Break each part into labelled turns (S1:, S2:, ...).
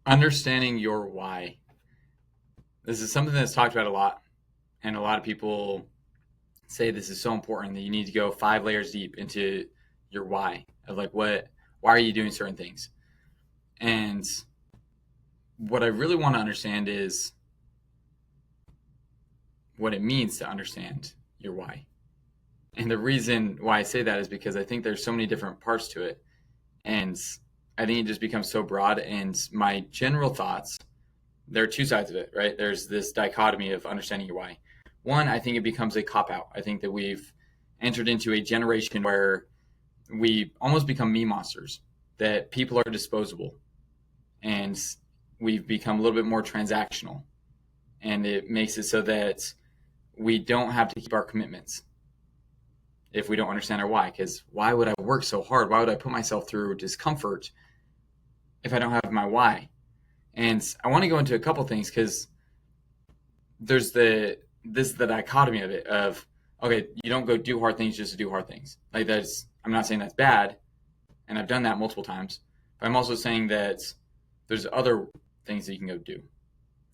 S1: Understanding your why. This is something that's talked about a lot, and a lot of people say this is so important that you need to go 5 layers deep into your why of like why are you doing certain things. And what I really want to understand is what it means to understand your why. And the reason why I say that is because I think there's so many different parts to it. And I think it just becomes so broad. And my general thoughts, there are two sides of it, right? There's this dichotomy of understanding your why. One, I think it becomes a cop-out. I think that we've entered into a generation where we almost become me monsters, that people are disposable. And we've become a little bit more transactional. And it makes it so that we don't have to keep our commitments if we don't understand our why. Because why would I work so hard? Why would I put myself through discomfort if I don't have my why? And I want to go into a couple things because there's the dichotomy of it of, okay, you don't go do hard things just to do hard things. Like that's, I'm not saying that's bad, and I've done that multiple times, but I'm also saying that there's other things that you can go do,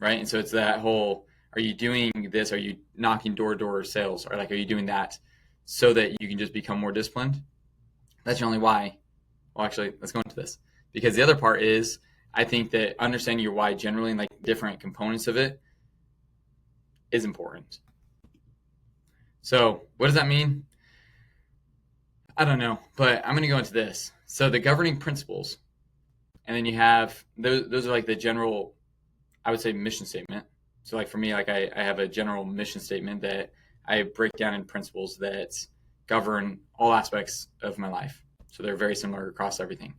S1: right? And so it's that whole, are you doing this? Are you knocking door-to-door sales? Or like, are you doing that so that you can just become more disciplined? That's your only why. Well, actually, let's go into this. Because the other part is, I think that understanding your why generally and like different components of it is important. So what does that mean? I don't know, but I'm going to go into this. So the governing principles, and then you have, those are like the general, I would say, mission statement. So like for me, like I have a general mission statement that I break down in principles that govern all aspects of my life. So they're very similar across everything.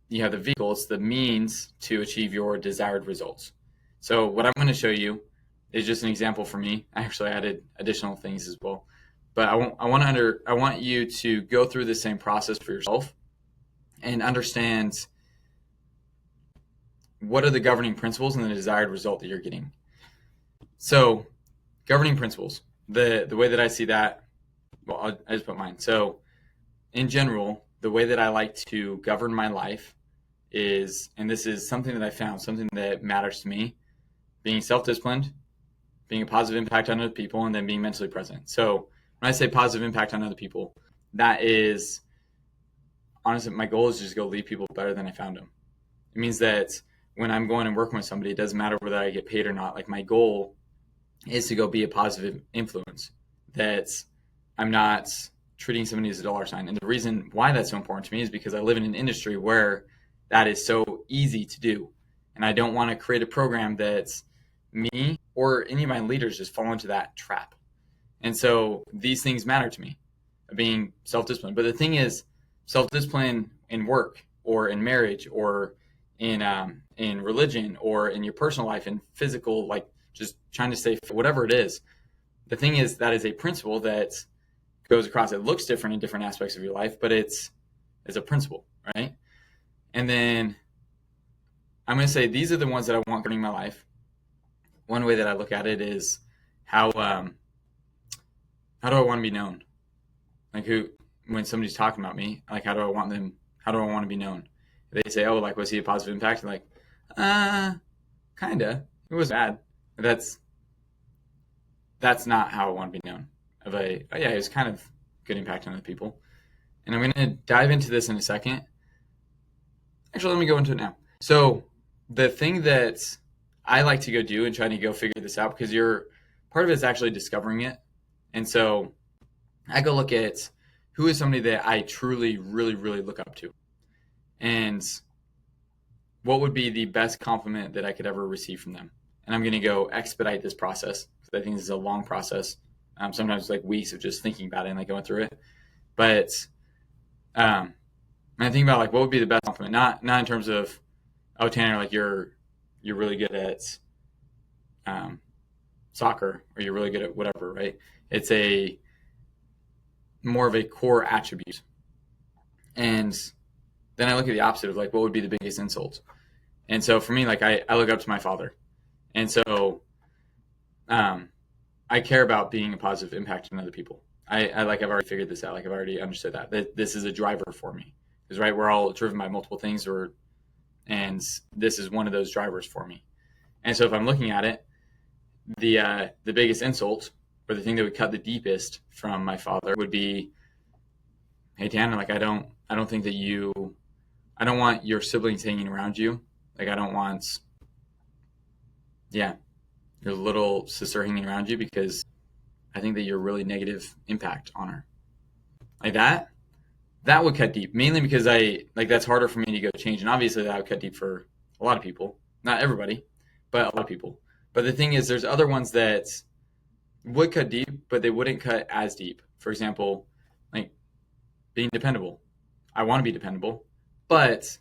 S1: You have the vehicle, it's the means to achieve your desired results. So what I'm going to show you is just an example for me. I actually added additional things as well. But I want you to go through the same process for yourself and understand what are the governing principles and the desired result that you're getting. So governing principles, the way that I see that, well, I just put mine. So in general, the way that I like to govern my life is, and this is something that I found, something that matters to me, being self-disciplined, being a positive impact on other people, and then being mentally present. So when I say positive impact on other people, that is, honestly, my goal is just to go leave people better than I found them. It means that when I'm going and working with somebody, it doesn't matter whether I get paid or not. Like my goal is to go be a positive influence, that I'm not treating somebody as a dollar sign. And the reason why that's so important to me is because I live in an industry where that is so easy to do. And I don't want to create a program that's me or any of my leaders just fall into that trap. And so these things matter to me, being self-disciplined. But the thing is, self-discipline in work or in marriage or in religion or in your personal life and physical, like just trying to stay fit, whatever it is. The thing is, that is a principle that goes across. It looks different in different aspects of your life, but it's a principle, right? And then I'm going to say these are the ones that I want governing my life. One way that I look at it is how do I want to be known? Like when somebody's talking about me, like how do I want to be known? They say, oh, like, was he a positive impact? I'm like, kinda. It was bad. That's not how I want to be known. It was kind of good impact on other people. And I'm going to dive into this in a second. Actually, let me go into it now. So the thing that I like to go do and try to go figure this out, because part of it is actually discovering it. And so I go look at who is somebody that I truly, really, really look up to. And what would be the best compliment that I could ever receive from them. And I'm going to go expedite this process because I think this is a long process. Sometimes like weeks of just thinking about it and like going through it. But I think about like what would be the best compliment, not in terms of, oh, Tanner, like you're really good at soccer or you're really good at whatever, right? It's a more of a core attribute. And then I look at the opposite of like what would be the biggest insult. And so for me, like I look up to my father. And so I care about being a positive impact on other people. I've already figured this out. Like I've already understood that this is a driver for me. Because right, we're all driven by multiple things, or And this is one of those drivers for me. And so if I'm looking at it, the biggest insult, or the thing that would cut the deepest from my father, would be, hey Tanner, like I don't think that I don't want your siblings hanging around you. Like I don't want your little sister hanging around you, because I think that you're a really negative impact on her. Like that would cut deep, mainly because that's harder for me to go change. And obviously that would cut deep for a lot of people, not everybody, but a lot of people. But the thing is, there's other ones that would cut deep, but they wouldn't cut as deep. For example, like being dependable. I want to be dependable, but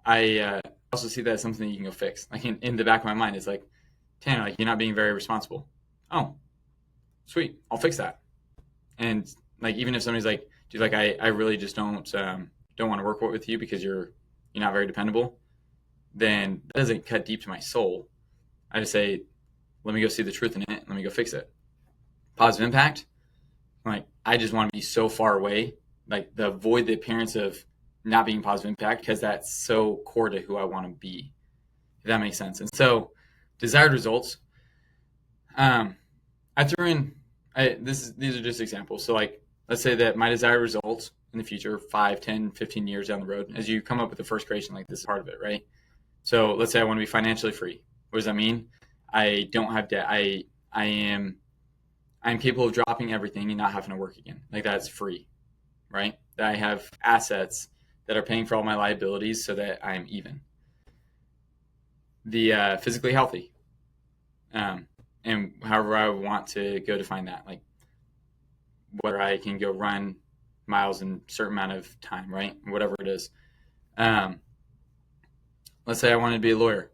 S1: I also see that as something that you can go fix. Like in the back of my mind, it's like, Tanner, like you're not being very responsible. Oh, sweet, I'll fix that. And like even if somebody's like, dude, like I really just don't want to work with you because you're not very dependable, then that doesn't cut deep to my soul. I just say, let me go see the truth in it. Let me go fix it. Positive impact. Like I just want to be so far away, like avoid the appearance of not being positive impact, because that's so core to who I want to be. If that makes sense. And so desired results. I threw in, these are just examples. So like, let's say that my desired results in the future, 5, 10, 15 years down the road, as you come up with the first creation, like this is part of it, right? So let's say I want to be financially free. What does that mean? I don't have debt. I'm capable of dropping everything and not having to work again. Like that's free, right? That I have assets that are paying for all my liabilities so that I'm even. The physically healthy, and however I want to go define that, like whether I can go run miles in a certain amount of time, right? Whatever it is. Let's say I wanted to be a lawyer.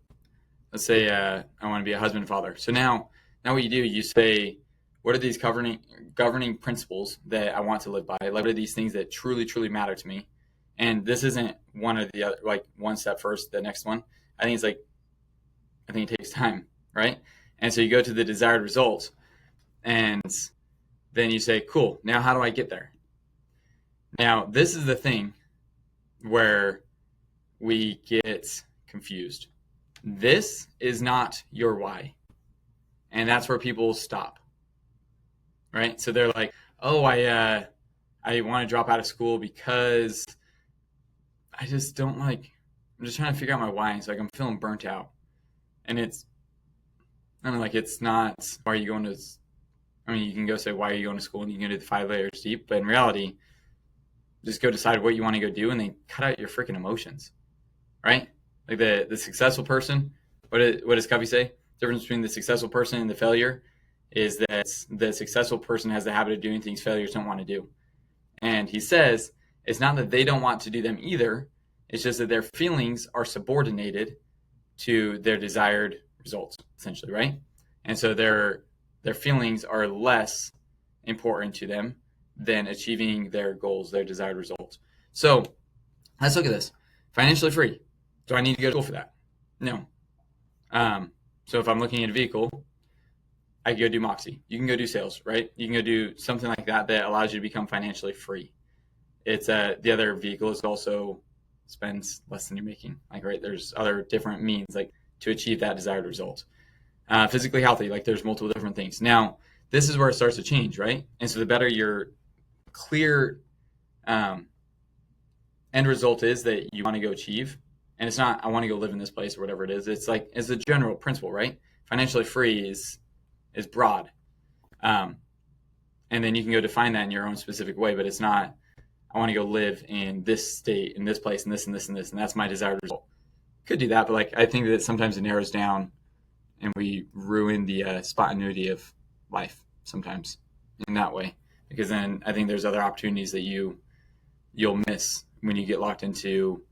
S1: Let's say I want to be a husband and father. So now what you do, you say, what are these governing principles that I want to live by? Like, what are these things that truly, truly matter to me? And this isn't one or the other, like one step first, the next one. I think it takes time, right? And so you go to the desired results, and then you say, cool, now how do I get there? Now, this is the thing where we get confused. This is not your why. And that's where people stop, right? So they're like, oh, I want to drop out of school because I just don't I'm just trying to figure out my why. It's like I'm feeling burnt out. And it's not, why are you going to, you can go say, why are you going to school? And you can do the 5 layers deep. But in reality, just go decide what you want to go do, and then cut out your freaking emotions, right? Like the successful person, what does Covey say? The difference between the successful person and the failure is that the successful person has the habit of doing things failures don't want to do. And he says, it's not that they don't want to do them either. It's just that their feelings are subordinated to their desired results, essentially, right? And so their feelings are less important to them than achieving their goals, their desired results. So let's look at this. Financially free. Do I need to go to school for that? No. So if I'm looking at a vehicle, I can go do Moxie. You can go do sales, right? You can go do something like that allows you to become financially free. It's the other vehicle is also spends less than you're making. Like, right, there's other different means like to achieve that desired result. Physically healthy, like there's multiple different things. Now, this is where it starts to change, right? And so the better your clear end result is that you want to go achieve, and it's not I want to go live in this place or whatever it is. It's like it's a general principle, right? Financially free is broad, and then you can go define that in your own specific way. But it's not I want to go live in this state, in this place, and this and this and this, and that's my desired result. Could do that, but like I think that sometimes it narrows down, and we ruin the spontaneity of life sometimes in that way, because then I think there's other opportunities that you'll miss when you get locked into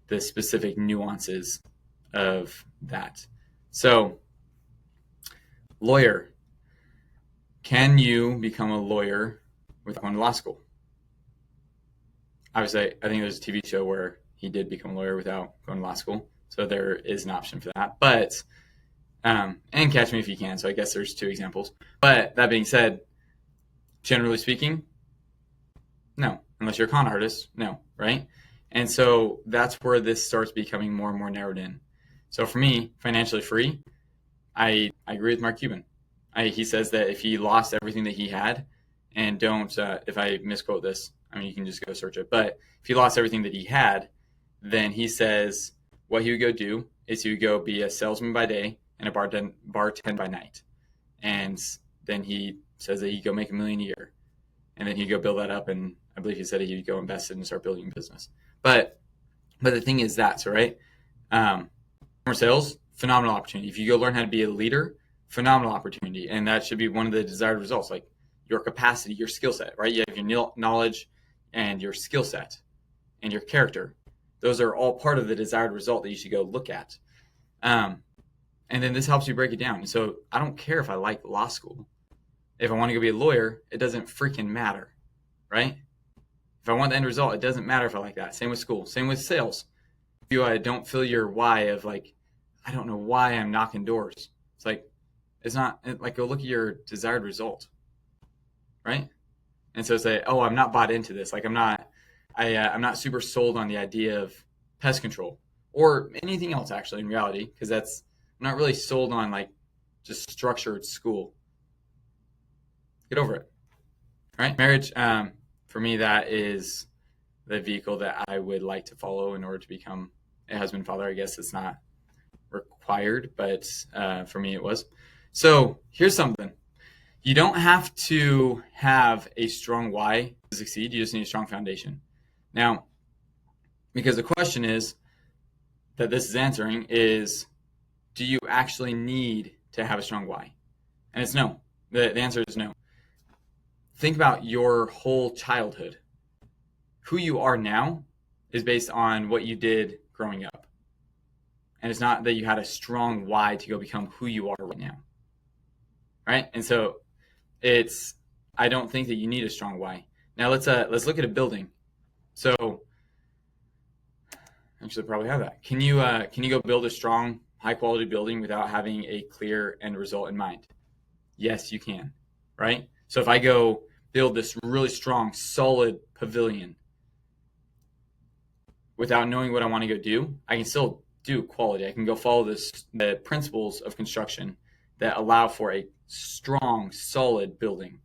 S1: the specific nuances of that. So, lawyer. Can you become a lawyer without going to law school? Obviously, I think there's a TV show where he did become a lawyer without going to law school. So there is an option for that. But, and catch me if you can. So I guess there's 2 examples. But that being said, generally speaking, no. Unless you're a con artist, no, right? And so that's where this starts becoming more and more narrowed in. So for me, financially free, I agree with Mark Cuban. He says that if he lost everything that he had, and don't, if I misquote this, I mean, you can just go search it. But if he lost everything that he had, then he says what he would go do is he would go be a salesman by day and a bartend by night. And then he says that he'd go make $1 million a year. And then he'd go build that up. And I believe he said he'd go invest it and start building a business. But the thing is that, so right, more sales, phenomenal opportunity. If you go learn how to be a leader, phenomenal opportunity. And that should be one of the desired results, like your capacity, your skill set, right? You have your knowledge and your skill set and your character. Those are all part of the desired result that you should go look at. And then this helps you break it down. So I don't care if I like law school. If I want to go be a lawyer, it doesn't freaking matter, right? If I want the end result, it doesn't matter if I like that. Same with school. Same with sales. If you don't feel your why of like, I don't know why I'm knocking doors. It's like, it's not like, go look at your desired result, right? And so say, oh, I'm not bought into this. Like I'm not super sold on the idea of pest control or anything else actually in reality, because I'm not really sold on like just structured school. Get over it, right? Marriage, for me, that is the vehicle that I would like to follow in order to become a husband, father. I guess it's not required, but for me it was. So here's something. You don't have to have a strong why to succeed. You just need a strong foundation. Now, because the question is that this is answering is, do you actually need to have a strong why? And it's no. The answer is no. Think about your whole childhood. Who you are now is based on what you did growing up. And it's not that you had a strong why to go become who you are right now. Right? And so I don't think that you need a strong why. Now let's look at a building. So actually probably have that. Can you go build a strong, high quality building without having a clear end result in mind? Yes, you can. Right? So if I go build this really strong, solid pavilion without knowing what I want to go do, I can still do quality. I can go follow the principles of construction that allow for a strong, solid building.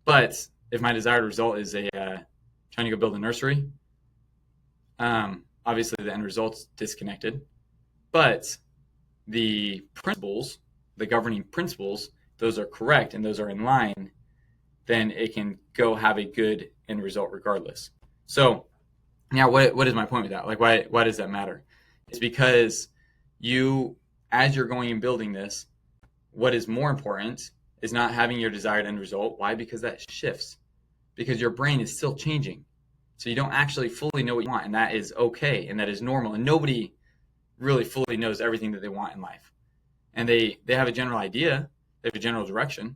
S1: But if my desired result is trying to go build a nursery, obviously the end result's disconnected. But the principles, the governing principles, those are correct and those are in line, then it can go have a good end result regardless. So now what is my point with that? Like why does that matter? It's because as you're going and building this, what is more important is not having your desired end result. Why? Because that shifts. Because your brain is still changing. So you don't actually fully know what you want, and that is okay, and that is normal. And nobody really fully knows everything that they want in life. And they have a general idea, they have a general direction.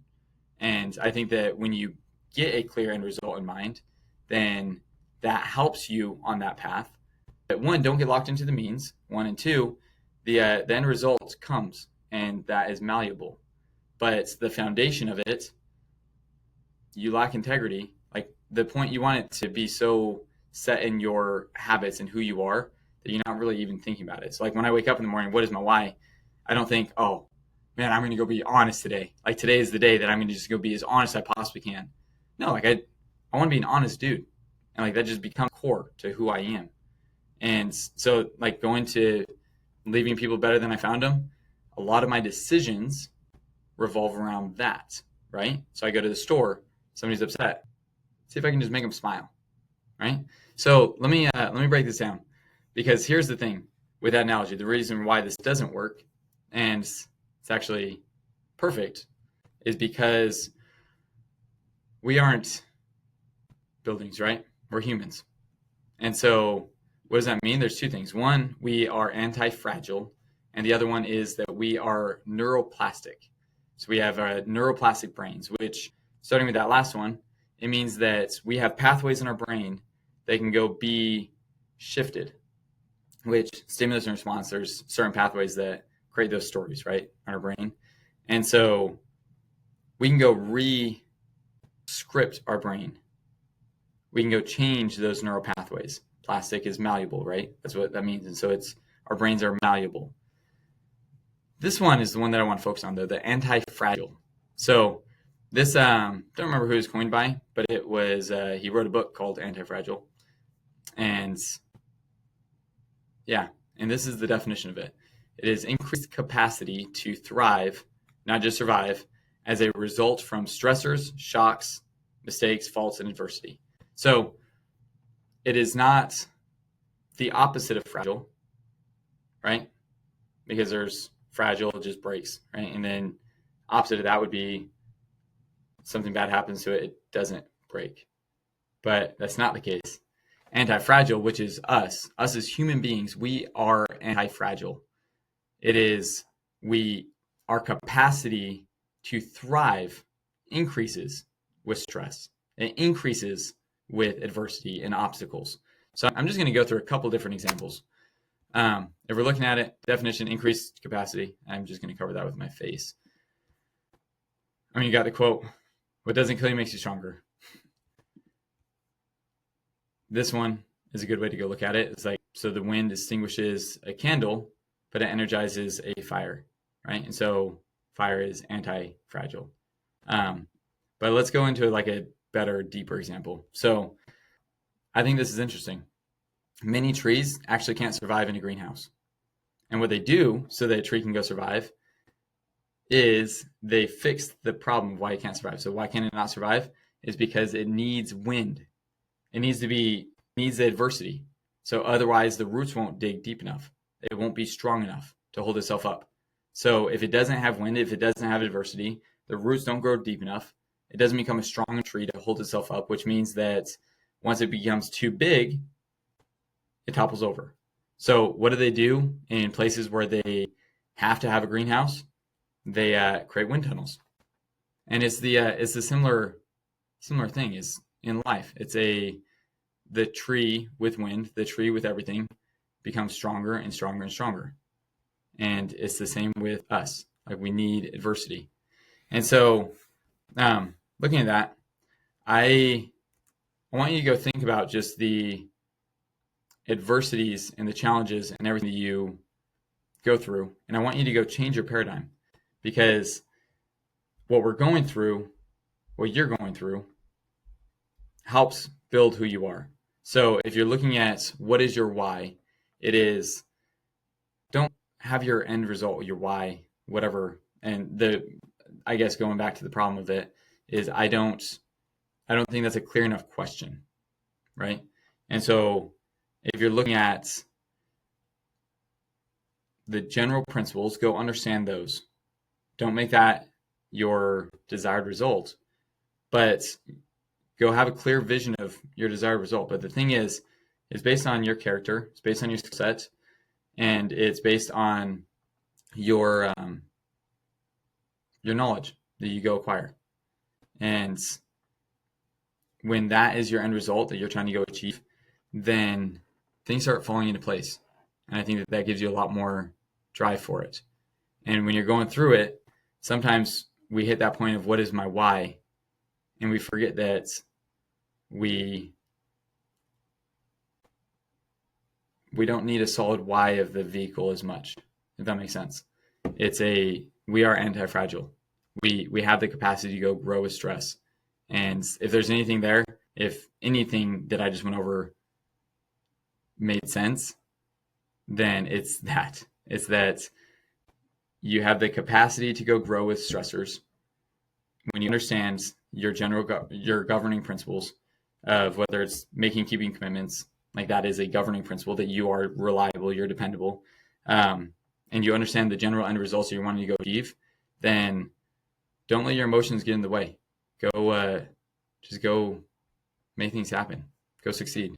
S1: And I think that when you get a clear end result in mind, then that helps you on that path. But one, don't get locked into the means. One, and two, the end result comes, and that is malleable. But it's the foundation of it. You lack integrity. Like the point, you want it to be so set in your habits and who you are that you're not really even thinking about it. So like when I wake up in the morning, what is my why? I don't think, oh man, I'm going to go be honest today. Like today is the day that I'm going to just go be as honest as I possibly can. No, like I want to be an honest dude. And like that just becomes core to who I am. And so like going to leaving people better than I found them, a lot of my decisions revolve around that, right? So I go to the store, somebody's upset. See if I can just make them smile, right? So let me break this down, because here's the thing with that analogy. The reason why this doesn't work, and it's actually perfect, is because we aren't buildings, right? We're humans. And so what does that mean? There's two things. One, we are anti-fragile, and the other one is that we are neuroplastic. So we have neuroplastic brains, which, starting with that last one, it means that we have pathways in our brain that can go be shifted, which stimulus and response, there's certain pathways that create those stories, right, in our brain. And so we can go re-script our brain. We can go change those neural pathways. Plastic is malleable, right? That's what that means. And so our brains are malleable. This one is the one that I want to focus on, though, the anti-fragile. So this, don't remember who it was coined by, but it was, he wrote a book called Anti-Fragile. And yeah, and this is the definition of it. It is increased capacity to thrive, not just survive, as a result from stressors, shocks, mistakes, faults, and adversity. So it is not the opposite of fragile, right? Because there's fragile, it just breaks, right? And then opposite of that would be something bad happens to it, it doesn't break. But that's not the case. Anti-fragile, which is us as human beings, we are anti-fragile. It is our capacity to thrive increases with stress. It increases with adversity and obstacles. So I'm just going to go through a couple different examples. If we're looking at it, definition, increased capacity. I'm just going to cover that with my face. I mean, you got the quote, what doesn't kill you makes you stronger. This one is a good way to go look at it. It's like, so the wind extinguishes a candle, but it energizes a fire, right? And so fire is anti-fragile. But let's go into like a better, deeper example. So I think this is interesting. Many trees actually can't survive in a greenhouse. And what they do so that a tree can go survive is they fix the problem of why it can't survive. So why can it not survive? Is because it needs wind. It needs the adversity. So otherwise the roots won't dig deep enough. It won't be strong enough to hold itself up. So if it doesn't have wind, if it doesn't have adversity, the roots don't grow deep enough. It doesn't become a strong tree to hold itself up, which means that once it becomes too big, it topples over. So what do in places where they have to have a greenhouse? They create wind tunnels. And it's the similar thing is in life. It's the tree with wind, the tree with everything becomes stronger and stronger and stronger. And it's the same with us. Like we need adversity. And so looking at that, I want you to go think about just the adversities and the challenges and everything that you go through. And I want you to go change your paradigm, because what you're going through helps build who you are. So if you're looking at what is your why, it is, don't have your end result, your why, whatever. And I guess going back to the problem of it is I don't think that's a clear enough question, right? And so if you're looking at the general principles, go understand those. Don't make that your desired result, but go have a clear vision of your desired result. But the thing is, it's based on your character, it's based on your skill set, and it's based on your knowledge that you go acquire. And when that is your end result that you're trying to go achieve, then things start falling into place. And I think that gives you a lot more drive for it. And when you're going through it, sometimes we hit that point of what is my why, and we forget that we don't need a solid why of the vehicle as much, if that makes sense. We are anti-fragile. We have the capacity to go grow with stress. And if there's anything there, if anything that I just went over made sense, then it's that you have the capacity to go grow with stressors. When you understand your governing principles of whether it's keeping commitments, like that is a governing principle, that you are reliable, you're dependable, and you understand the general end results that you're wanting to go achieve, then don't let your emotions get in the way. Just go make things happen. Go succeed.